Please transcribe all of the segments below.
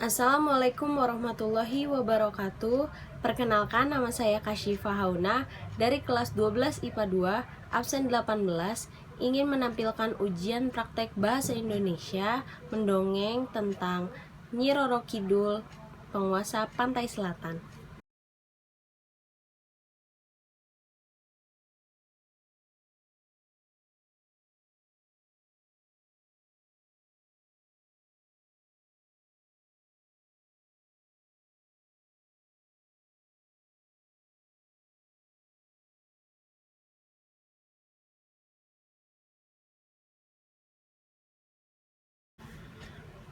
Assalamualaikum warahmatullahi wabarakatuh. Perkenalkan, nama saya Kasyifa Hauna dari kelas 12 IPA 2, absen 18, ingin menampilkan ujian praktek bahasa Indonesia mendongeng tentang Nyi Roro Kidul, penguasa pantai selatan.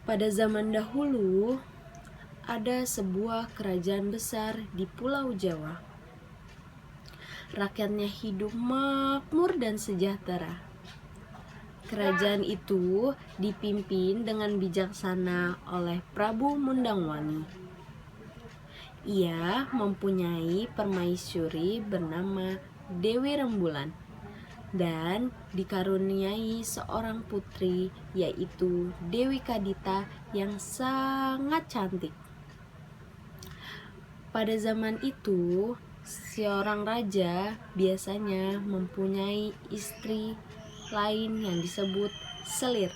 Pada zaman dahulu, ada sebuah kerajaan besar di Pulau Jawa. Rakyatnya hidup makmur dan sejahtera. Kerajaan itu dipimpin dengan bijaksana oleh Prabu Mundangwangi. Ia mempunyai permaisuri bernama Dewi Rembulan dan dikaruniai seorang putri, yaitu Dewi Kadita, yang sangat cantik. Pada zaman itu, seorang raja biasanya mempunyai istri lain yang disebut selir.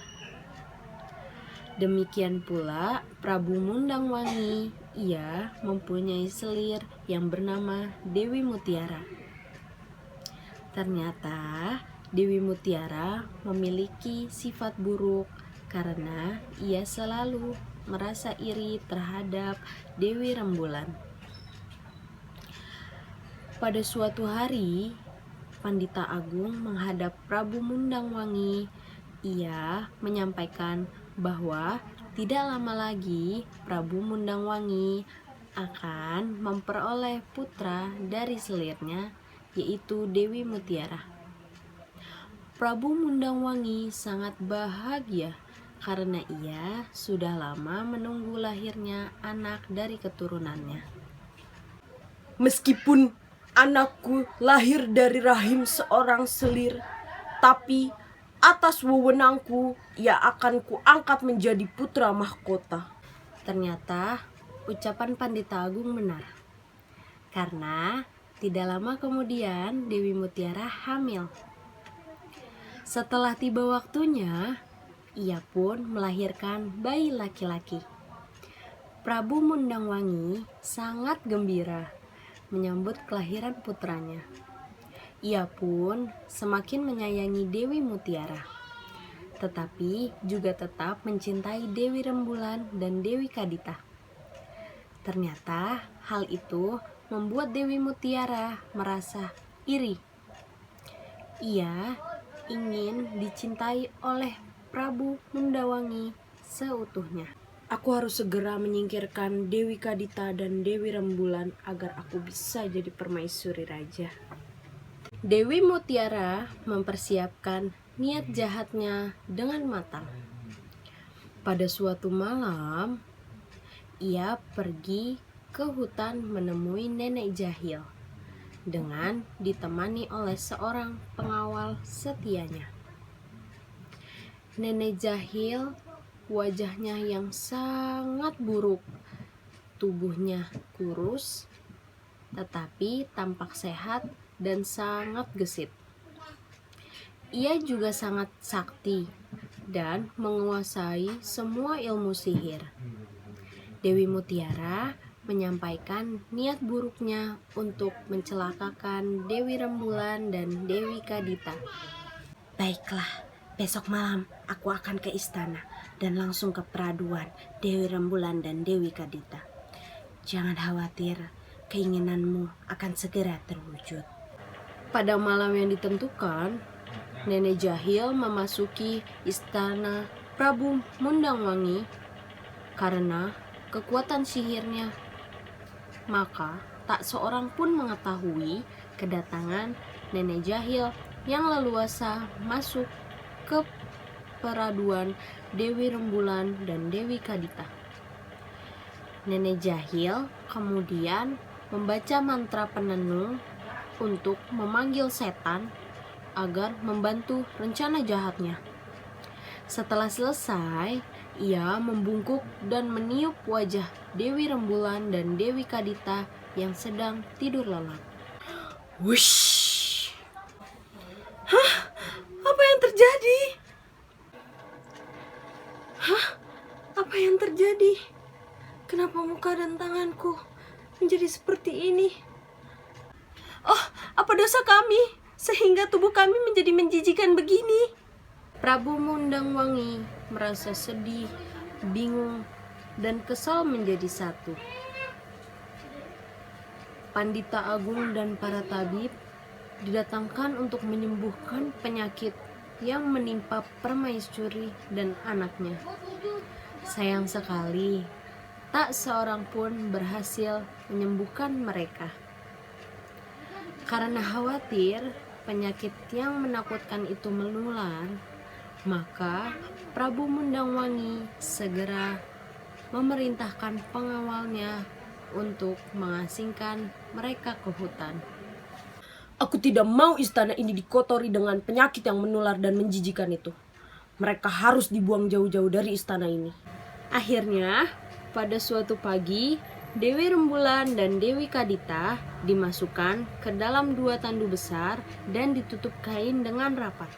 Demikian pula Prabu Mundangwangi, ia mempunyai selir yang bernama Dewi Mutiara. Ternyata Dewi Mutiara memiliki sifat buruk karena ia selalu merasa iri terhadap Dewi Rembulan. Pada suatu hari, Pandita Agung menghadap Prabu Mundangwangi. Ia menyampaikan bahwa tidak lama lagi Prabu Mundangwangi akan memperoleh putra dari selirnya, yaitu Dewi Mutiara. Prabu Mundangwangi sangat bahagia karena ia sudah lama menunggu lahirnya anak dari keturunannya. Meskipun anakku lahir dari rahim seorang selir, tapi atas wewenangku ia akan kuangkat menjadi putra mahkota. Ternyata ucapan Pandita Agung benar, karena tidak lama kemudian Dewi Mutiara hamil. Setelah tiba waktunya, ia pun melahirkan bayi laki-laki. Prabu Mundangwangi sangat gembira menyambut kelahiran putranya. Ia pun semakin menyayangi Dewi Mutiara, tetapi juga tetap mencintai Dewi Rembulan dan Dewi Kadita. Ternyata hal itu membuat Dewi Mutiara merasa iri. Ia ingin dicintai oleh Prabu Mundangwangi seutuhnya. Aku harus segera menyingkirkan Dewi Kadita dan Dewi Rembulan agar aku bisa jadi permaisuri raja. Dewi Mutiara mempersiapkan niat jahatnya dengan matang. Pada suatu malam, ia pergi ke hutan menemui nenek jahil dengan ditemani oleh seorang pengawal setianya. Nenek jahil wajahnya yang sangat buruk, tubuhnya kurus, tetapi tampak sehat dan sangat gesit. Ia juga sangat sakti dan menguasai semua ilmu sihir. Dewi Mutiara menyampaikan niat buruknya untuk mencelakakan Dewi Rembulan dan Dewi Kadita. Baiklah, besok malam aku akan ke istana dan langsung ke peraduan Dewi Rembulan dan Dewi Kadita. Jangan khawatir, keinginanmu akan segera terwujud. Pada malam yang ditentukan, nenek jahil memasuki istana Prabu Mundangwangi karena kekuatan sihirnya. Maka tak seorang pun mengetahui kedatangan nenek jahil yang leluasa masuk ke peraduan Dewi Rembulan dan Dewi Kadita. Nenek jahil kemudian membaca mantra penenung untuk memanggil setan agar membantu rencana jahatnya. Setelah selesai, Ia membungkuk dan meniup wajah Dewi Rembulan dan Dewi Kadita yang sedang tidur lelap. Wush! Hah? Apa yang terjadi? Hah? Apa yang terjadi? Kenapa muka dan tanganku menjadi seperti ini? Oh, apa dosa kami sehingga tubuh kami menjadi menjijikan begini? Prabu Mundangwangi merasa sedih, bingung, dan kesal menjadi satu. Pandita Agung dan para tabib didatangkan untuk menyembuhkan penyakit yang menimpa permaisuri dan anaknya. Sayang sekali, tak seorang pun berhasil menyembuhkan mereka. Karena khawatir penyakit yang menakutkan itu menular, maka Prabu Mundangwangi segera memerintahkan pengawalnya untuk mengasingkan mereka ke hutan. Aku tidak mau istana ini dikotori dengan penyakit yang menular dan menjijikan itu. Mereka harus dibuang jauh-jauh dari istana ini. Akhirnya, pada suatu pagi, Dewi Rembulan dan Dewi Kadita dimasukkan ke dalam 2 tandu besar dan ditutup kain dengan rapat.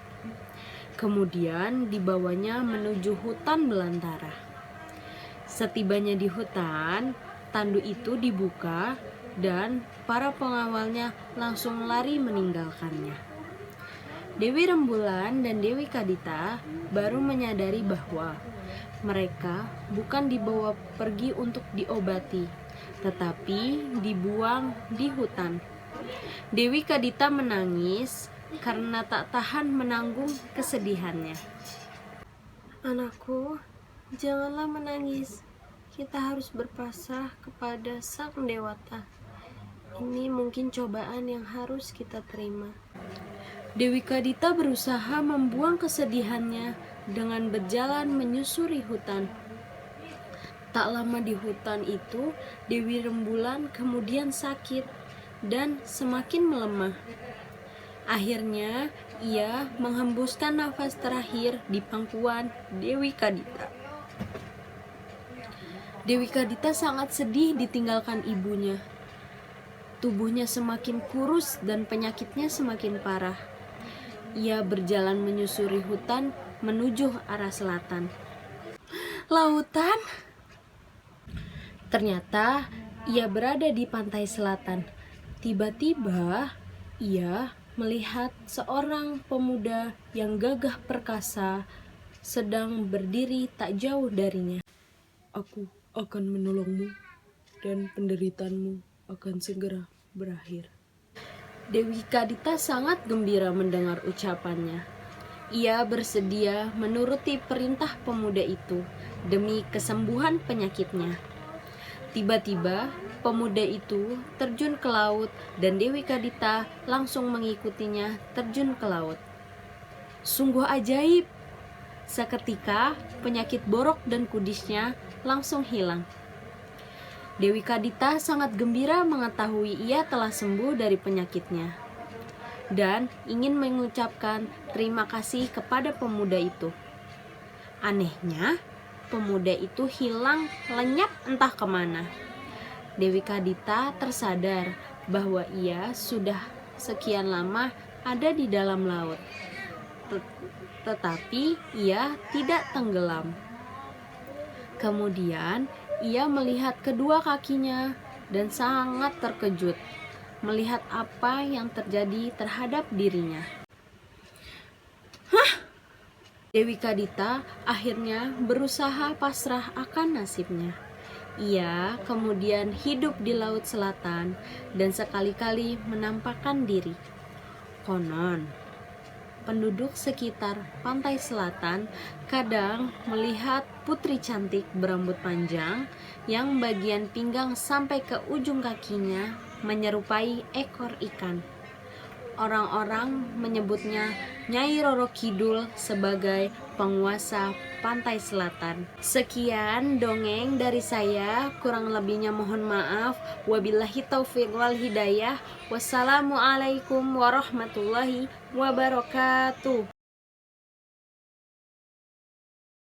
Kemudian dibawanya menuju hutan belantara. Setibanya di hutan, tandu itu dibuka dan para pengawalnya langsung lari meninggalkannya. Dewi Rembulan dan Dewi Kadita baru menyadari bahwa mereka bukan dibawa pergi untuk diobati, tetapi dibuang di hutan. Dewi Kadita menangis karena tak tahan menanggung kesedihannya. Anakku, janganlah menangis. Kita harus berpasrah kepada Sang Dewata. Ini mungkin cobaan yang harus kita terima. Dewi Kadita berusaha membuang kesedihannya dengan berjalan menyusuri hutan. Tak lama di hutan itu, Dewi Rembulan kemudian sakit dan semakin melemah. Akhirnya, ia menghembuskan nafas terakhir di pangkuan Dewi Kadita. Dewi Kadita sangat sedih ditinggalkan ibunya. Tubuhnya semakin kurus dan penyakitnya semakin parah. Ia berjalan menyusuri hutan menuju arah selatan. Lautan? Ternyata ia berada di pantai selatan. Tiba-tiba ia melihat seorang pemuda yang gagah perkasa sedang berdiri tak jauh darinya. Aku akan menolongmu dan penderitaanmu akan segera berakhir. Dewi Kadita sangat gembira mendengar ucapannya. Ia bersedia menuruti perintah pemuda itu demi kesembuhan penyakitnya. Tiba-tiba pemuda itu terjun ke laut dan Dewi Kadita langsung mengikutinya terjun ke laut. Sungguh ajaib. Seketika penyakit borok dan kudisnya langsung hilang. Dewi Kadita sangat gembira mengetahui ia telah sembuh dari penyakitnya dan ingin mengucapkan terima kasih kepada pemuda itu. Anehnya, pemuda itu hilang lenyap entah kemana. Dewi Kadita tersadar bahwa ia sudah sekian lama ada di dalam laut. Tetapi ia tidak tenggelam. Kemudian ia melihat kedua kakinya dan sangat terkejut melihat apa yang terjadi terhadap dirinya. Dewi Kadita akhirnya berusaha pasrah akan nasibnya. Ia kemudian hidup di Laut Selatan dan sekali-kali menampakkan diri. Konon, penduduk sekitar pantai selatan kadang melihat putri cantik berambut panjang yang bagian pinggang sampai ke ujung kakinya menyerupai ekor ikan. Orang-orang menyebutnya Nyai Roro Kidul sebagai penguasa pantai selatan. Sekian dongeng dari saya, kurang lebihnya mohon maaf. Wabillahi taufiq wal hidayah. Wassalamualaikum warahmatullahi wabarakatuh.